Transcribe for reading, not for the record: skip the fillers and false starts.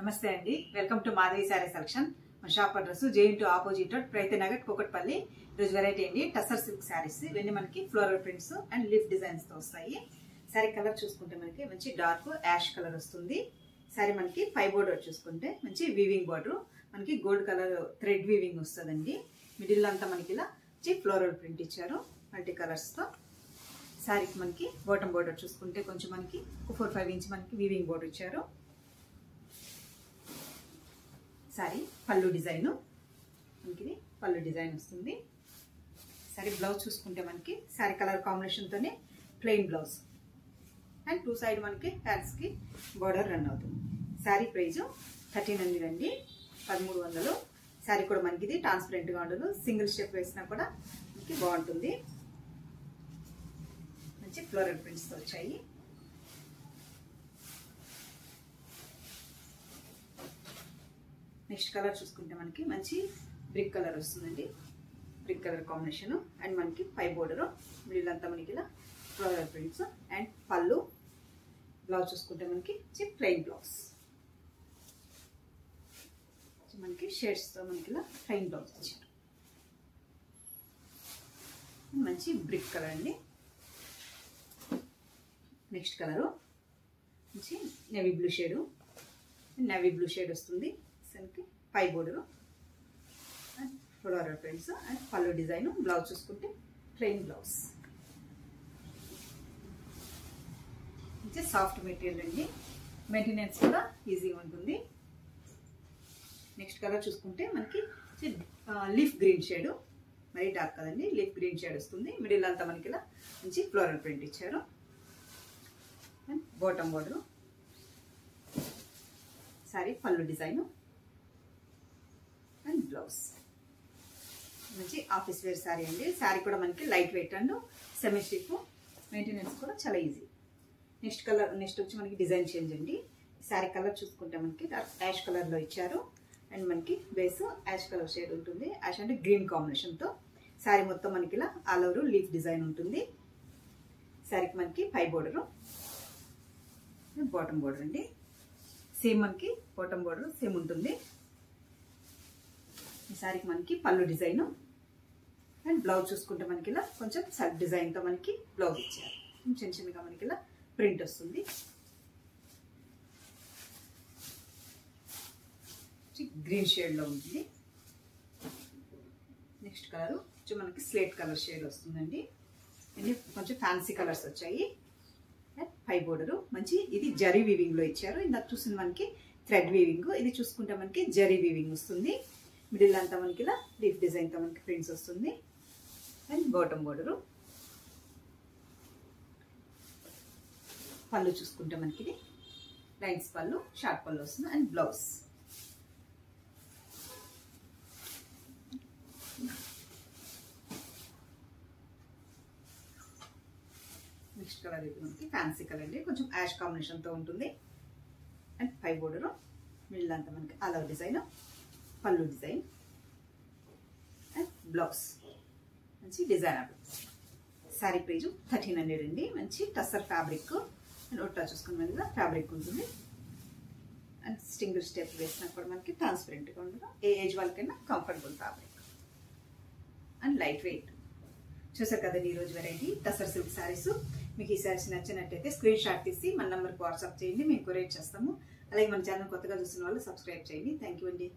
నమస్తే అండి, welcome to Madhavi sari selection. మన షాప్ అడ్రస్ జేఎన్2 ఆపోజిట్ రోడ్, ప్రైతే నగర్, కూకట్పల్లి. ఈరోజు వెరైటీ అండి టసర్ సిల్క్ శారీస్. ఇవన్నీ మనకి floral prints and leaf designs తో వస్తాయి. శారీ కలర్ చూసుకుంటే మనకి మంచి డార్క్ యాష్ కలర్ వస్తుంది. శారీ మనకి 5 బోర్డర్ చూసుకుంటే మంచి వీవింగ్ బోర్డర్, మనకి గోల్డ్ కలర్ థ్రెడ్ వీవింగ్ వస్తుందండి. మిడిల్ అంతా మనకి ఇలా ఫ్లోరల్ ప్రింట్ ఇచ్చారు మల్టీ కలర్స్ తో. శారీకి మనకి బాటమ్ బోర్డర్ చూసుకుంటే కొంచెం మనకి 4-5 ఇంచ్ మనకి వీవింగ్ బోర్డర్ ఇచ్చారు. సారీ పళ్ళు డిజైన్, మనకి పళ్ళు డిజైన్ వస్తుంది. సారీ బ్లౌజ్ చూసుకుంటే మనకి సారీ కలర్ కాంబినేషన్ తోనే ప్లెయిన్ బ్లౌజ్ అండ్ 2 సైడ్ మనకి హ్యాండ్స్ కి బోర్డర్ రన్ అవుతుంది. సారీ ప్రైజ్ 1300 అండి, 1300. సారీ కూడా మనకి ఇది ట్రాన్స్పరెంట్ గా ఉండదు, సింగిల్ స్టెప్ వేసినా కూడా మనకి బాగుంటుంది. మంచి ఫ్లోరల్ ప్రింట్స్ తో వచ్చాయి. నెక్స్ట్ కలర్ చూసుకుంటే మనకి మంచి బ్రిక్ కలర్ వస్తుందండి, బ్రిక్ కలర్ కాంబినేషన్ అండ్ మనకి 5 బోర్డర్, మిడిల్ అంతా మనకి ఇలా ఫ్లోరల్ ప్రింట్స్ అండ్ పళ్ళు. బ్లౌజ్ చూసుకుంటే మనకి ప్లెయిన్ బ్లౌజ్, మనకి షేడ్స్ తో మనకి ఇలా ప్లెయిన్ బ్లౌజ్ ఇచ్చారు. మంచి బ్రిక్ కలర్ అండి. నెక్స్ట్ కలరు మంచి navy blue shade, navy blue shade వస్తుంది. 5 border and floral prints and పళ్ళు డిజైన్. బ్లౌజ్ చూసుకుంటే ప్లెయిన్ బ్లౌజ్. సాఫ్ట్ మెటీరియల్ అండి, మెయింటెనెన్స్ కూడా ఈజీగా ఉంటుంది. నెక్స్ట్ కలర్ చూసుకుంటే మనకి లీఫ్ గ్రీన్ షేడ్, మరీ డార్క్ కదండి, లీఫ్ గ్రీన్ షేడ్ వస్తుంది. మిడిల్ అంతా మనకి ఇలా మంచి ఫ్లోరల్ ప్రింట్ ఇచ్చారు అండ్ బాటమ్ బోర్డర్. సారీ పళ్ళు డిజైన్ అండ్ బ్లౌజ్. మంచి ఆఫీస్ వేర్ శారీ అండి. శారీ కూడా మనకి light weight and semi stiff, maintenance కూడా చాలా ఈజీ. నెక్స్ట్ వచ్చి మనకి డిజైన్ చేంజ్ అండి. శారీ కలర్ చూసుకుంటే మనకి యాష్ కలర్ లో ఇచ్చారు అండ్ మనకి బేస్ యాష్ కలర్ షేడ్ ఉంటుంది. యాష్ అంటే గ్రీన్ కాంబినేషన్ తో శారీ మొత్తం మనకి ఇలా ఆల్ ఓవర్ లీఫ్ డిజైన్ ఉంటుంది. శారీకి మనకి 5 బోర్డర్, బాటమ్ బోర్డర్ అండి. సేమ్ మనకి బాటమ్ బోర్డర్ సేమ్ ఉంటుంది. ఈ శారీకి మనకి పళ్ళు డిజైన్ అండ్ బ్లౌజ్ చూసుకుంటే మనకి ఇలా కొంచెం సెల్ఫ్ డిజైన్ తో మనకి బ్లౌజ్ ఇచ్చారు. చిన్న చిన్నగా మనకి ఇలా ప్రింట్ వస్తుంది. గ్రీన్ షేడ్ లో ఉంటుంది. నెక్స్ట్ కలర్ మనకి స్లేట్ కలర్ షేడ్ వస్తుందండి. ఇన్ని కొంచెం ఫ్యాన్సీ కలర్స్ వచ్చాయి. 5 బోర్డర్, మంచి ఇది జరీ వీవింగ్ లో ఇచ్చారు. ఇందాక చూసిన మనకి థ్రెడ్ వీవింగ్, ఇది చూసుకుంటే మనకి జరీ వీవింగ్ వస్తుంది. మిడిల్ అంతా మనకి ఇలా లీఫ్ డిజైన్ తో మనకి ప్రింట్స్ వస్తుంది అండ్ బాటమ్ బోర్డర్. పళ్ళు చూసుకుంటే మనకి ఇది లైన్స్ పళ్ళు, షార్ట్ పళ్ళు వస్తుంది అండ్ బ్లౌజ్. నెక్స్ట్ కలర్ ఇది మనకి ఫ్యాన్సీ కలర్ అండి, కొంచెం యాష్ కాంబినేషన్ తో ఉంటుంది అండ్ 5 బోర్డర్. మిడిల్ అంతా మనకి అలవ్ డిజైన్, పళ్ళు డిజైన్ అండ్ బ్లౌజ్. మంచి డిజైనర్. శారీ ప్రైజ్ 1300 అండి. మంచి టసర్ ఫ్యాబ్రిక్ అండ్ ఒట్టా చూసుకుని మనకి ఫ్యాబ్రిక్ ఉంటుంది అండ్ సింగిల్ స్టెప్ వేసినా కూడా మనకి ట్రాన్స్పరెంట్ గా ఉండదు. ఏ ఏజ్ వాళ్ళకైనా comfortable fabric and light weight. చూసారు కదండి ఈరోజు వెరైటీ టసర్ సిల్క్ శారీస్. మీకు ఈ శారీస్ నచ్చినట్టయితే స్క్రీన్ షాట్ తీసి మన నంబర్కి వాట్సాప్ చేయండి, మేము కొరియర్ చేస్తాము. అలాగే మన ఛానల్ కొత్తగా చూస్తున్న వాళ్ళు సబ్స్క్రైబ్ చేయండి. థ్యాంక్ యూ అండి.